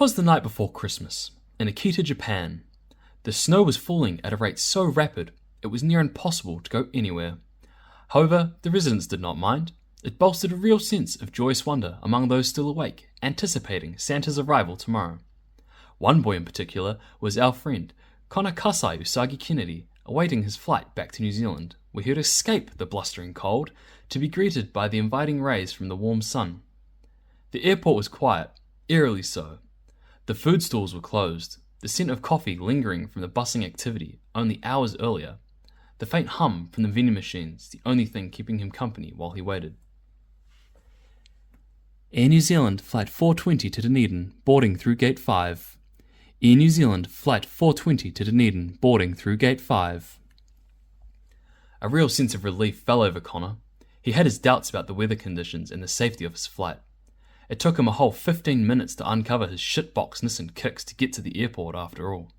'Twas the night before Christmas, in Akita, Japan. The snow was falling at a rate so rapid it was near impossible to go anywhere. However, the residents did not mind. It bolstered a real sense of joyous wonder among those still awake, anticipating Santa's arrival tomorrow. One boy in particular was our friend, Konakasai Usagi Kennedy, awaiting his flight back to New Zealand, where he would escape the blustering cold to be greeted by the inviting rays from the warm sun. The airport was quiet, eerily so. The food stalls were closed, the scent of coffee lingering from the bustling activity only hours earlier, the faint hum from the vending machines the only thing keeping him company while he waited. Air New Zealand Flight 420 to Dunedin, boarding through Gate 5. Air New Zealand Flight 420 to Dunedin, boarding through Gate 5. A real sense of relief fell over Connor. He had his doubts about the weather conditions and the safety of his flight. It took him a whole 15 minutes to uncover his shitboxness and kicks to get to the airport after all.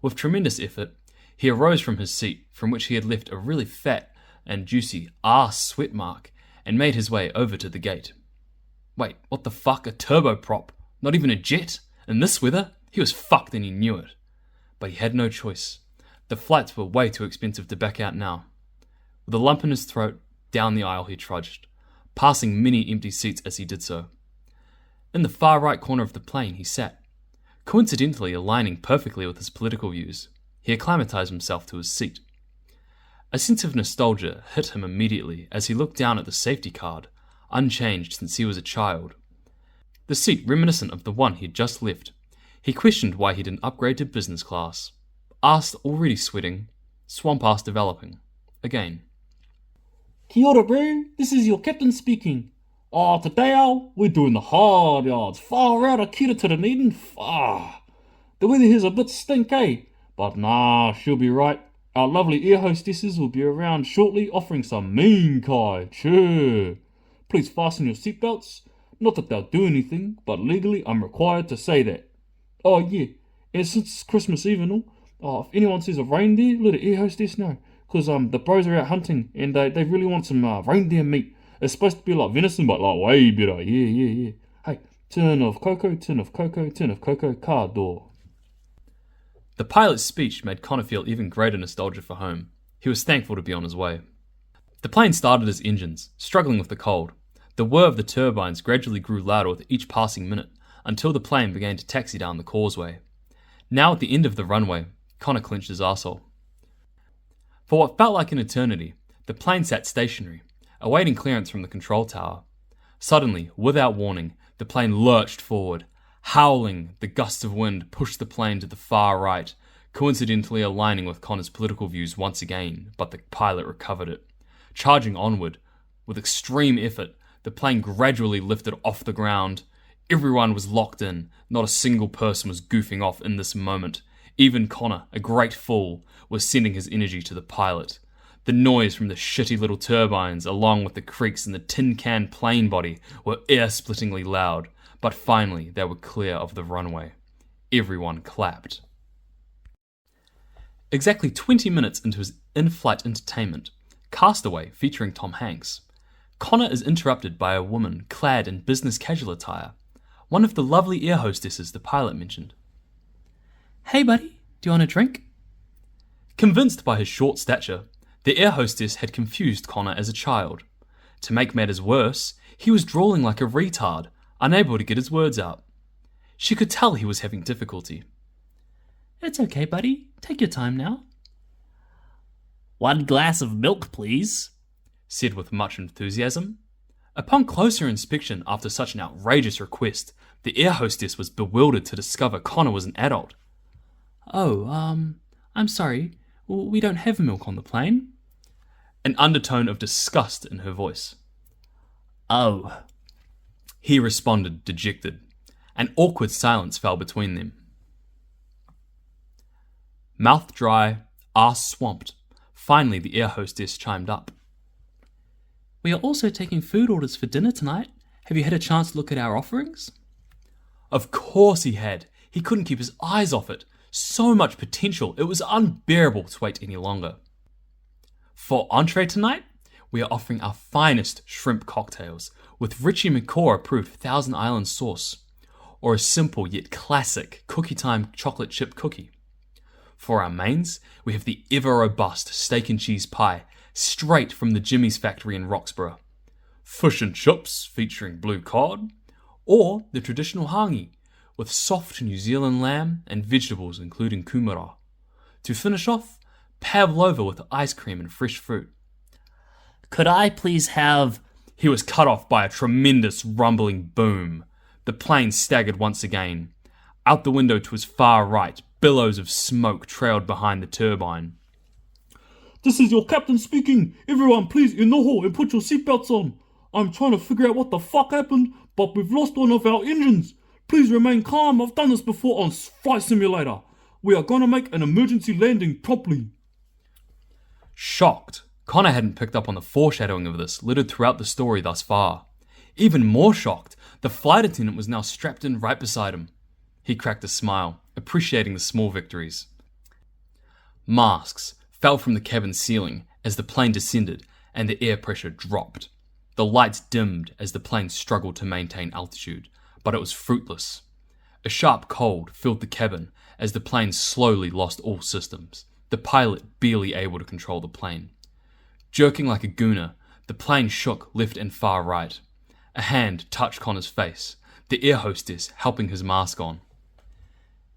With tremendous effort, he arose from his seat, from which he had left a really fat and juicy arse sweat mark, and made his way over to the gate. Wait, what the fuck? A turboprop? Not even a jet? In this weather? He was fucked and he knew it. But he had no choice. The flights were way too expensive to back out now. With a lump in his throat, down the aisle he trudged, passing many empty seats as he did so. In the far right corner of the plane he sat, coincidentally aligning perfectly with his political views. He acclimatized himself to his seat. A sense of nostalgia hit him immediately as he looked down at the safety card, unchanged since he was a child. The seat reminiscent of the one he had just left. He questioned why he didn't upgrade to business class. Asked already sweating, swamp ass developing. Again. Kia ora, bro. This is your captain speaking. Today, we're doing the hard yards. Far out Akita to Dunedin. The weather here's a bit stink, eh? But nah, she'll be right. Our lovely air hostesses will be around shortly offering some mean kai. Sure. Please fasten your seatbelts. Not that they'll do anything, but legally I'm required to say that. Oh yeah, and since it's Christmas Eve and all, if anyone sees a reindeer, let the air hostess know. Cause the bros are out hunting and they really want some reindeer meat. It's supposed to be like venison, but like way better. Yeah. Hey, tin of cocoa, car door. The pilot's speech made Connor feel even greater nostalgia for home. He was thankful to be on his way. The plane started his engines, struggling with the cold. The whir of the turbines gradually grew louder with each passing minute, until the plane began to taxi down the causeway. Now at the end of the runway, Connor clenched his arsehole. For what felt like an eternity, the plane sat stationary, awaiting clearance from the control tower. Suddenly, without warning, the plane lurched forward. Howling, the gusts of wind pushed the plane to the far right, coincidentally aligning with Connor's political views once again, but the pilot recovered it. Charging onward, with extreme effort, the plane gradually lifted off the ground. Everyone was locked in, not a single person was goofing off in this moment. Even Connor, a great fool, was sending his energy to the pilot. The noise from the shitty little turbines, along with the creaks in the tin-can plane body, were ear-splittingly loud, but finally they were clear of the runway. Everyone clapped. Exactly 20 minutes into his in-flight entertainment, Castaway featuring Tom Hanks, Connor is interrupted by a woman clad in business casual attire, one of the lovely air hostesses the pilot mentioned. "Hey buddy, do you want a drink?" Convinced by his short stature, the air hostess had confused Connor as a child. To make matters worse, he was drawling like a retard, unable to get his words out. She could tell he was having difficulty. "It's okay, buddy. Take your time now." "1 glass of milk, please," said with much enthusiasm. Upon closer inspection after such an outrageous request, the air hostess was bewildered to discover Connor was an adult. "Oh, I'm sorry. We don't have milk on the plane." An undertone of disgust in her voice. "Oh," he responded, dejected. An awkward silence fell between them. Mouth dry, arse swamped, finally the air hostess chimed up. "We are also taking food orders for dinner tonight. Have you had a chance to look at our offerings?" Of course he had. He couldn't keep his eyes off it. So much potential, it was unbearable to wait any longer. For entree tonight, we are offering our finest shrimp cocktails with Richie McCaw approved Thousand Island sauce. or a simple yet classic Cookie Time chocolate chip cookie. For our mains, we have the ever-robust steak and cheese pie, straight from the Jimmy's factory in Roxburgh, fish and chips featuring blue cod, or the traditional hangi, with soft New Zealand lamb and vegetables including kumara. To finish off, pavlova with ice cream and fresh fruit. Could I please have... He was cut off by a tremendous rumbling boom. The plane staggered once again. Out the window to his far right, billows of smoke trailed behind the turbine. This is your captain speaking. Everyone, please inoho and put your seatbelts on. I'm trying to figure out what the fuck happened, but we've lost one of our engines. Please remain calm. I've done this before on Flight Simulator. We are going to make an emergency landing properly. Shocked, Connor hadn't picked up on the foreshadowing of this littered throughout the story thus far. Even more shocked, the flight attendant was now strapped in right beside him. He cracked a smile, appreciating the small victories. Masks fell from the cabin ceiling as the plane descended and the air pressure dropped. The lights dimmed as the plane struggled to maintain altitude, but it was fruitless. A sharp cold filled the cabin as the plane slowly lost all systems, the pilot barely able to control the plane. Jerking like a gooner, the plane shook left and far right. A hand touched Connor's face, the air hostess helping his mask on.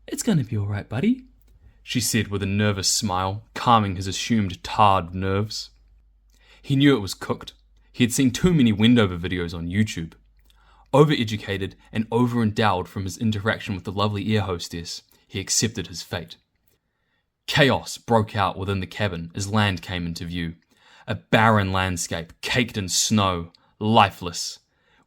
It's going to be all right, buddy, she said with a nervous smile, calming his assumed tarred nerves. He knew it was cooked. He had seen too many Wendover videos on YouTube. Overeducated and over-endowed from his interaction with the lovely air hostess, he accepted his fate. Chaos broke out within the cabin as land came into view. A barren landscape caked in snow, lifeless.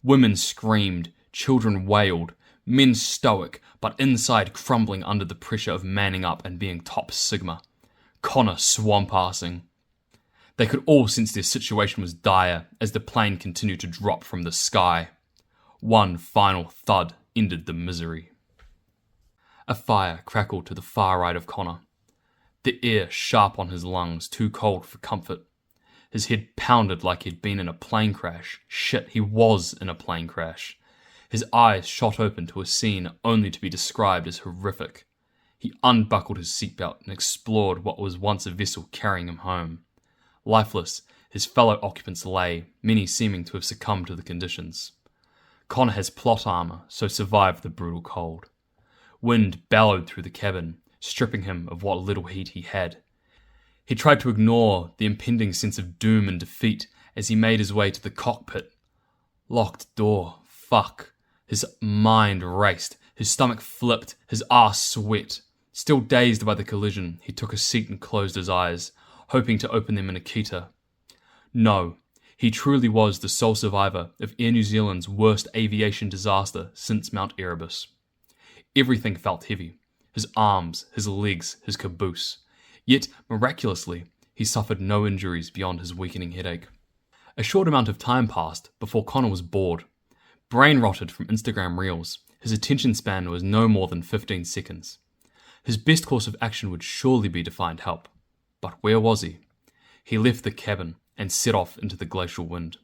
Women screamed, children wailed, men stoic, but inside crumbling under the pressure of manning up and being top sigma. Connor swamp-assing. They could all sense their situation was dire as the plane continued to drop from the sky. One final thud ended the misery. A fire crackled to the far right of Connor. The air sharp on his lungs, too cold for comfort. His head pounded like he'd been in a plane crash. Shit, he was in a plane crash. His eyes shot open to a scene only to be described as horrific. He unbuckled his seatbelt and explored what was once a vessel carrying him home. Lifeless, his fellow occupants lay, many seeming to have succumbed to the conditions. Connor has plot armor, so survived the brutal cold. Wind bellowed through the cabin, stripping him of what little heat he had. He tried to ignore the impending sense of doom and defeat as he made his way to the cockpit. Locked door. Fuck. His mind raced, his stomach flipped, his ass sweat. Still dazed by the collision, he took a seat and closed his eyes, hoping to open them in Akita. No, he truly was the sole survivor of Air New Zealand's worst aviation disaster since Mount Erebus. Everything felt heavy. His arms, his legs, his caboose. Yet, miraculously, he suffered no injuries beyond his weakening headache. A short amount of time passed before Connor was bored. Brain-rotted from Instagram Reels, his attention span was no more than 15 seconds. His best course of action would surely be to find help. But where was he? He left the cabin and set off into the glacial wind.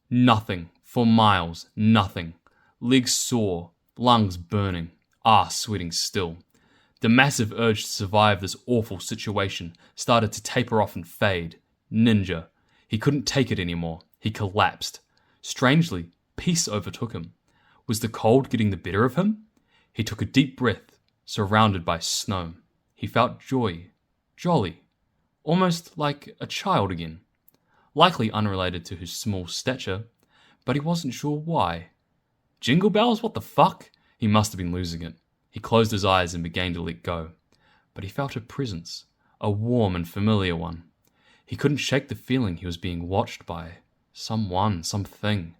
Nothing, for miles, nothing. Legs sore, lungs burning, arse sweating still. The massive urge to survive this awful situation started to taper off and fade. Ninja. He couldn't take it anymore. He collapsed. Strangely, peace overtook him. Was the cold getting the better of him? He took a deep breath, surrounded by snow. He felt joy. Jolly. Almost like a child again. Likely unrelated to his small stature, but he wasn't sure why. Jingle bells? What the fuck? He must have been losing it. He closed his eyes and began to let go. But he felt a presence, a warm and familiar one. He couldn't shake the feeling he was being watched by someone, something.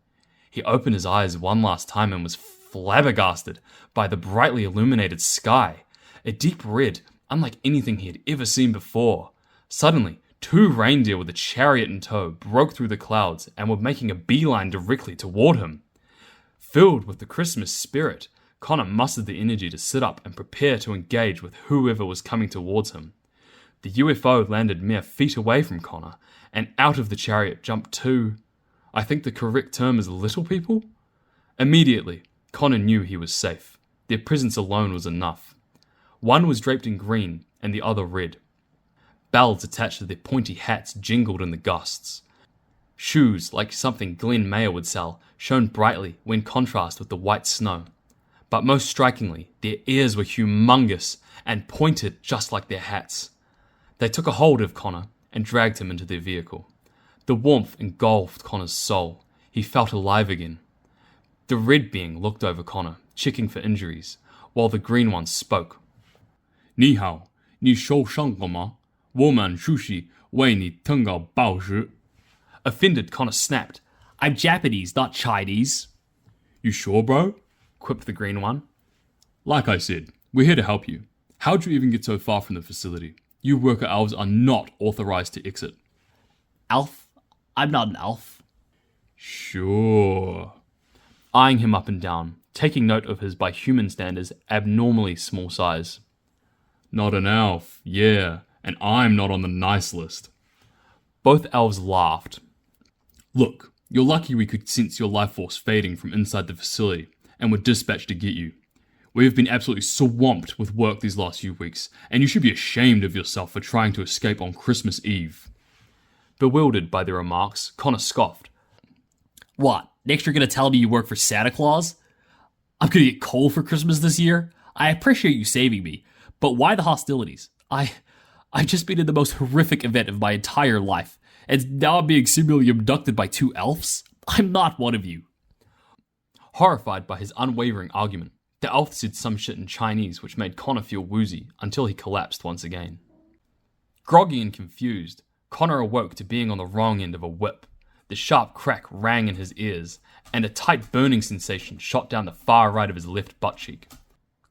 He opened his eyes one last time and was flabbergasted by the brightly illuminated sky. A deep red, unlike anything he had ever seen before. Suddenly, 2 reindeer with a chariot in tow broke through the clouds and were making a beeline directly toward him. Filled with the Christmas spirit, Connor mustered the energy to sit up and prepare to engage with whoever was coming towards him. The UFO landed mere feet away from Connor, and out of the chariot jumped 2, I think the correct term is little people? Immediately, Connor knew he was safe. Their presence alone was enough. One was draped in green and the other red. Bells attached to their pointy hats jingled in the gusts. Shoes, like something Glenn Mayer would sell, shone brightly when contrast with the white snow. But most strikingly, their ears were humongous and pointed just like their hats. They took a hold of Connor and dragged him into their vehicle. The warmth engulfed Connor's soul. He felt alive again. The red being looked over Connor, checking for injuries, while the green one spoke. 你好，你受伤了吗？我们出去为你腾个报纸。 Offended, Connor snapped. I'm Japanese, not Chinese. You sure, bro? Quipped the green one. Like I said, we're here to help you. How'd you even get so far from the facility? You worker elves are not authorized to exit. Elf? I'm not an elf. Sure. Eyeing him up and down, taking note of his by human standards abnormally small size. Not an elf, yeah, and I'm not on the nice list. Both elves laughed. Look, you're lucky we could sense your life force fading from inside the facility, and were dispatched to get you. We have been absolutely swamped with work these last few weeks, and you should be ashamed of yourself for trying to escape on Christmas Eve. Bewildered by their remarks, Connor scoffed. What, next you're gonna tell me you work for Santa Claus? I'm gonna get coal for Christmas this year? I appreciate you saving me, but why the hostilities? I've just been in the most horrific event of my entire life, and now I'm being similarly abducted by two elves? I'm not one of you. Horrified by his unwavering argument, the elf said some shit in Chinese which made Connor feel woozy until he collapsed once again. Groggy and confused, Connor awoke to being on the wrong end of a whip. The sharp crack rang in his ears, and a tight burning sensation shot down the far right of his left butt cheek.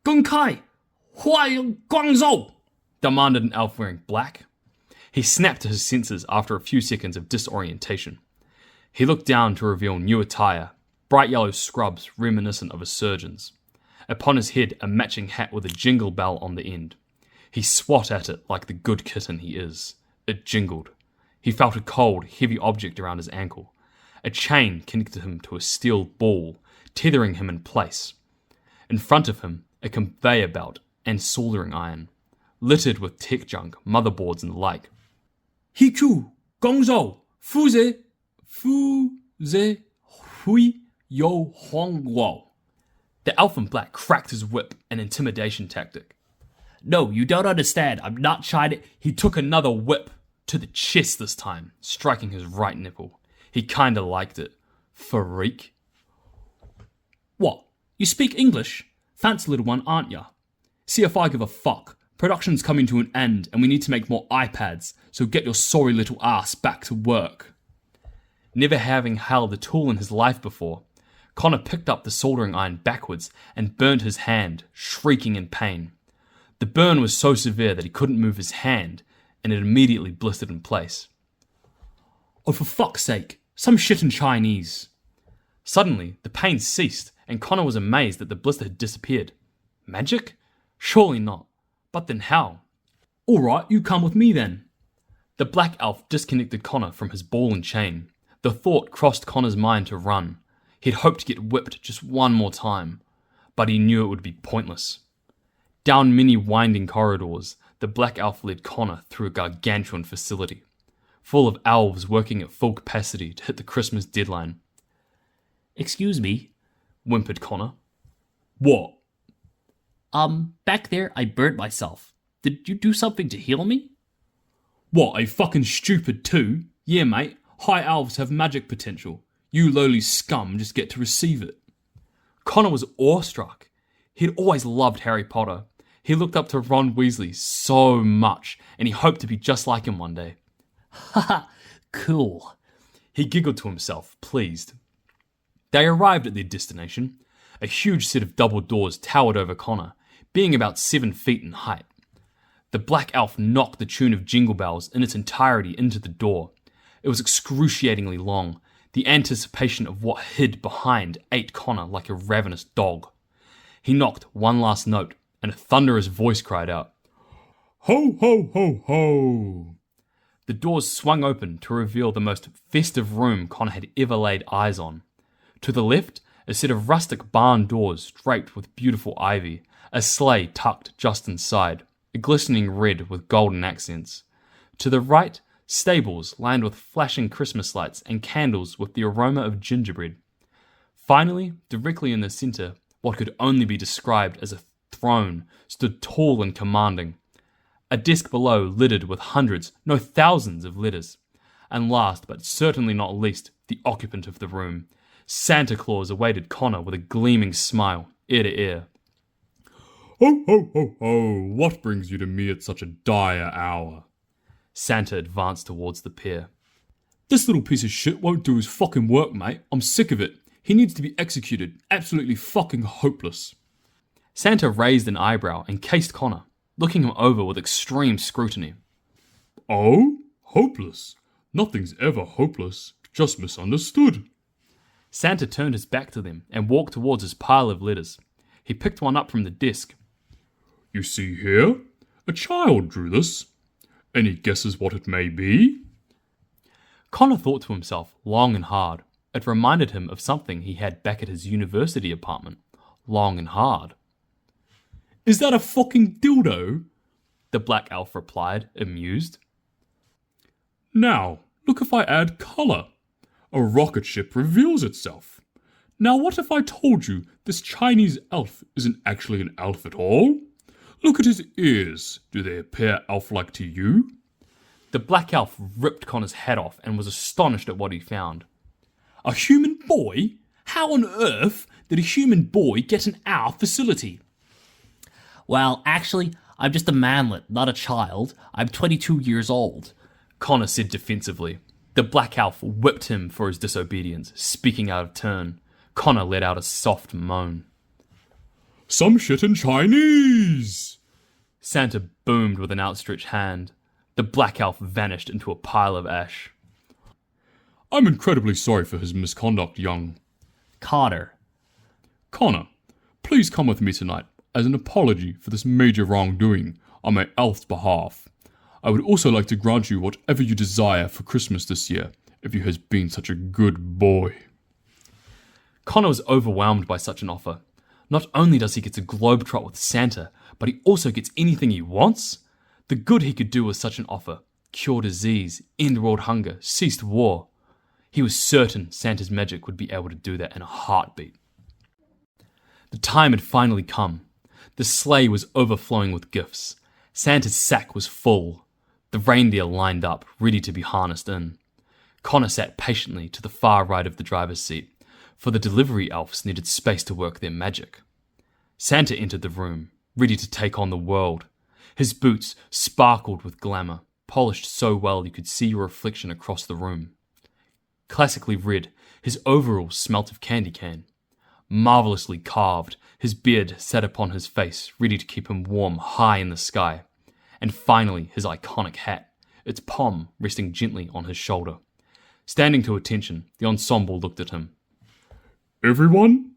公开，欢迎光寿! Demanded an elf wearing black. He snapped to his senses after a few seconds of disorientation. He looked down to reveal new attire, bright yellow scrubs reminiscent of a surgeon's. Upon his head, a matching hat with a jingle bell on the end. He swat at it like the good kitten he is. It jingled. He felt a cold, heavy object around his ankle. A chain connected him to a steel ball, tethering him in place. In front of him, a conveyor belt and soldering iron, littered with tech junk, motherboards and the like. Hiku, Gongzhou, Fuze, Hui, Yo, Hongguo. The elf in black cracked his whip, an intimidation tactic. No, you don't understand. I'm not China. He took another whip, to the chest this time, striking his right nipple. He kinda liked it. Freak. What? You speak English? Fancy little one, aren't ya? See if I give a fuck. Production's coming to an end and we need to make more iPads, so get your sorry little ass back to work. Never having held a tool in his life before, Connor picked up the soldering iron backwards and burned his hand, shrieking in pain. The burn was so severe that he couldn't move his hand, and it immediately blistered in place. Oh, for fuck's sake, some shit in Chinese. Suddenly, the pain ceased, and Connor was amazed that the blister had disappeared. Magic? Surely not. But then how? Alright, you come with me then. The black elf disconnected Connor from his ball and chain. The thought crossed Connor's mind to run. He'd hoped to get whipped just one more time, but he knew it would be pointless. Down many winding corridors, the black elf led Connor through a gargantuan facility, full of elves working at full capacity to hit the Christmas deadline. Excuse me, whimpered Connor. What? Back there I burnt myself. Did you do something to heal me? What, a fucking stupid too? Yeah, mate, high elves have magic potential. You lowly scum just get to receive it. Connor was awestruck. He'd always loved Harry Potter. He looked up to Ron Weasley so much, and he hoped to be just like him one day. Haha, cool. He giggled to himself, pleased. They arrived at their destination. A huge set of double doors towered over Connor, being about 7 feet in height. The black elf knocked the tune of Jingle Bells in its entirety into the door. It was excruciatingly long. The anticipation of what hid behind ate Connor like a ravenous dog. He knocked one last note, and a thunderous voice cried out, Ho, ho, ho, ho! The doors swung open to reveal the most festive room Connor had ever laid eyes on. To the left, A set of rustic barn doors draped with beautiful ivy, a sleigh tucked just inside, a glistening red with golden accents. To the right, stables lined with flashing Christmas lights and candles with the aroma of gingerbread. Finally, directly in the centre, what could only be described as a throne stood tall and commanding. A desk below littered with hundreds, no thousands of letters. And last, but certainly not least, the occupant of the room. Santa Claus awaited Connor with a gleaming smile, ear to ear. Ho, ho, ho, ho, what brings you to me at such a dire hour? Santa advanced towards the pair. This little piece of shit won't do his fucking work, mate. I'm sick of it. He needs to be executed. Absolutely fucking hopeless. Santa raised an eyebrow and cased Connor, looking him over with extreme scrutiny. Oh? Hopeless? Nothing's ever hopeless. Just misunderstood. Santa turned his back to them and walked towards his pile of letters. He picked one up from the desk. You see here? A child drew this. Any guesses what it may be? Connor thought to himself long and hard. It reminded him of something he had back at his university apartment. Long and hard. Is that a fucking dildo? The black elf replied, amused. Now, look if I add colour. A rocket ship reveals itself. Now what if I told you this Chinese elf isn't actually an elf at all? Look at his ears. Do they appear elf-like to you? The black elf ripped Connor's hat off and was astonished at what he found. A human boy? How on earth did a human boy get in our facility? Well, actually, I'm just a manlet, not a child. I'm 22 years old. Connor said defensively. The black elf whipped him for his disobedience, speaking out of turn. Connor let out a soft moan. Some shit in Chinese! Santa boomed with an outstretched hand. The black elf vanished into a pile of ash. I'm incredibly sorry for his misconduct, young Connor, please come with me tonight as an apology for this major wrongdoing on my elf's behalf. I would also like to grant you whatever you desire for Christmas this year, if you has been such a good boy. Connor was overwhelmed by such an offer. Not only does he get to globetrot with Santa, but he also gets anything he wants. The good he could do with such an offer: cure disease, end world hunger, cease war. He was certain Santa's magic would be able to do that in a heartbeat. The time had finally come. The sleigh was overflowing with gifts. Santa's sack was full. The reindeer lined up, ready to be harnessed in. Connor sat patiently to the far right of the driver's seat, for the delivery elves needed space to work their magic. Santa entered the room, ready to take on the world. His boots sparkled with glamour, polished so well you could see your reflection across the room. Classically red, his overalls smelt of candy cane. Marvelously carved, his beard sat upon his face, ready to keep him warm high in the sky. And finally, his iconic hat, its palm resting gently on his shoulder. Standing to attention, the ensemble looked at him. Everyone?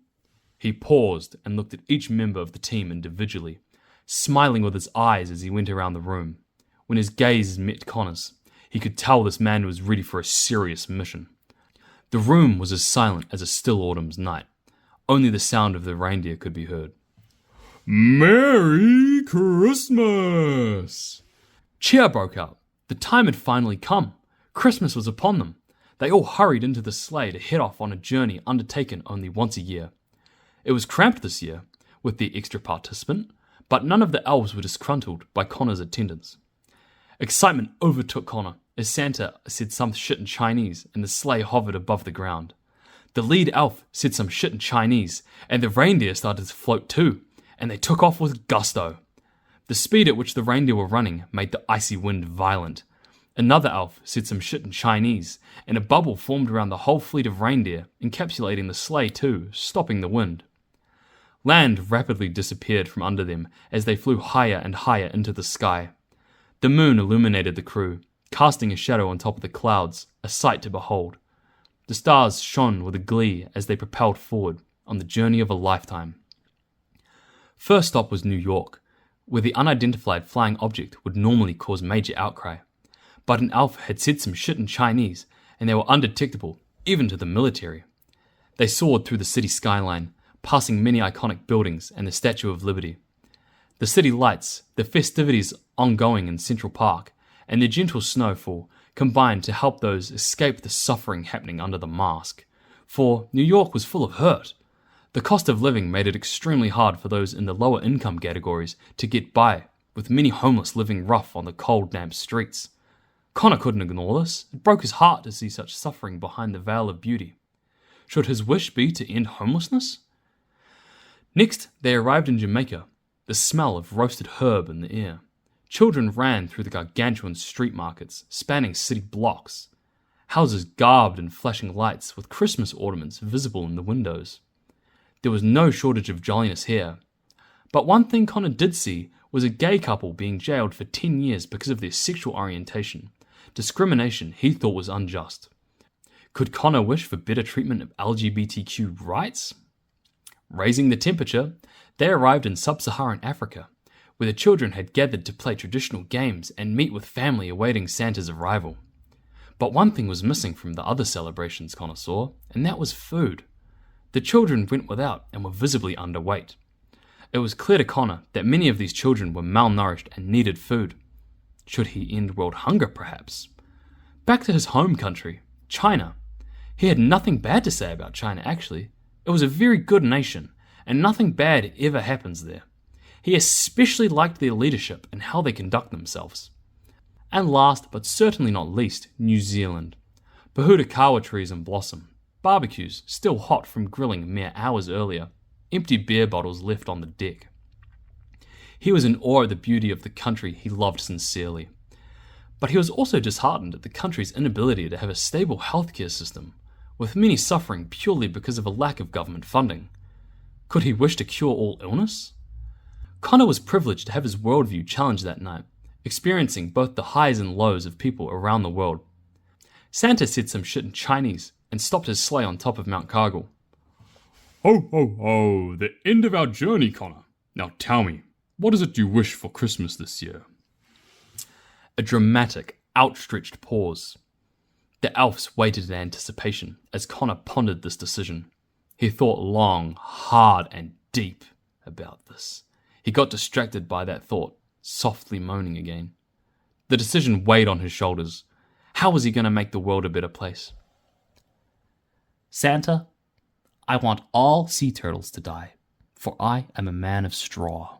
He paused and looked at each member of the team individually, smiling with his eyes as he went around the room. When his gaze met Connor's, he could tell this man was ready for a serious mission. The room was as silent as a still autumn's night. Only the sound of the reindeer could be heard. Merry Christmas! Cheer broke out. The time had finally come. Christmas was upon them. They all hurried into the sleigh to head off on a journey undertaken only once a year. It was cramped this year, with the extra participant, but none of the elves were disgruntled by Connor's attendance. Excitement overtook Connor as Santa said some shit in Chinese and the sleigh hovered above the ground. The lead elf said some shit in Chinese and the reindeer started to float too, and they took off with gusto. The speed at which the reindeer were running made the icy wind violent. Another elf said some shit in Chinese, and a bubble formed around the whole fleet of reindeer, encapsulating the sleigh too, stopping the wind. Land rapidly disappeared from under them as they flew higher and higher into the sky. The moon illuminated the crew, casting a shadow on top of the clouds, a sight to behold. The stars shone with a glee as they propelled forward on the journey of a lifetime. First stop was New York, where the unidentified flying object would normally cause major outcry. But an elf had said some shit in Chinese, and they were undetectable, even to the military. They soared through the city skyline, passing many iconic buildings and the Statue of Liberty. The city lights, the festivities ongoing in Central Park, and the gentle snowfall combined to help those escape the suffering happening under the mask. For New York was full of hurt. The cost of living made it extremely hard for those in the lower income categories to get by, with many homeless living rough on the cold, damp streets. Connor couldn't ignore this. It broke his heart to see such suffering behind the veil of beauty. Should his wish be to end homelessness? Next, they arrived in Jamaica, the smell of roasted herb in the air. Children ran through the gargantuan street markets, spanning city blocks. Houses garbed in flashing lights with Christmas ornaments visible in the windows. There was no shortage of jolliness here. But one thing Connor did see was a gay couple being jailed for 10 years because of their sexual orientation. Discrimination he thought was unjust. Could Connor wish for better treatment of LGBTQ rights? Raising the temperature, they arrived in sub-Saharan Africa, where the children had gathered to play traditional games and meet with family awaiting Santa's arrival. But one thing was missing from the other celebrations Connor saw, and that was food. The children went without and were visibly underweight. It was clear to Connor that many of these children were malnourished and needed food. Should he end world hunger, perhaps? Back to his home country, China. He had nothing bad to say about China, actually. It was a very good nation, and nothing bad ever happens there. He especially liked their leadership and how they conduct themselves. And last, but certainly not least, New Zealand. Pohutukawa trees in blossom, barbecues still hot from grilling mere hours earlier, empty beer bottles left on the deck. He was in awe at the beauty of the country he loved sincerely. But he was also disheartened at the country's inability to have a stable healthcare system, with many suffering purely because of a lack of government funding. Could he wish to cure all illness? Connor was privileged to have his worldview challenged that night, experiencing both the highs and lows of people around the world. Santa said some shit in Chinese and stopped his sleigh on top of Mount Cargill. Ho, ho, ho, the end of our journey, Connor. Now tell me, what is it you wish for Christmas this year? A dramatic, outstretched pause. The elves waited in anticipation as Connor pondered this decision. He thought long, hard, and deep about this. He got distracted by that thought, softly moaning again. The decision weighed on his shoulders. How was he going to make the world a better place? Santa, I want all sea turtles to die, for I am a man of straw.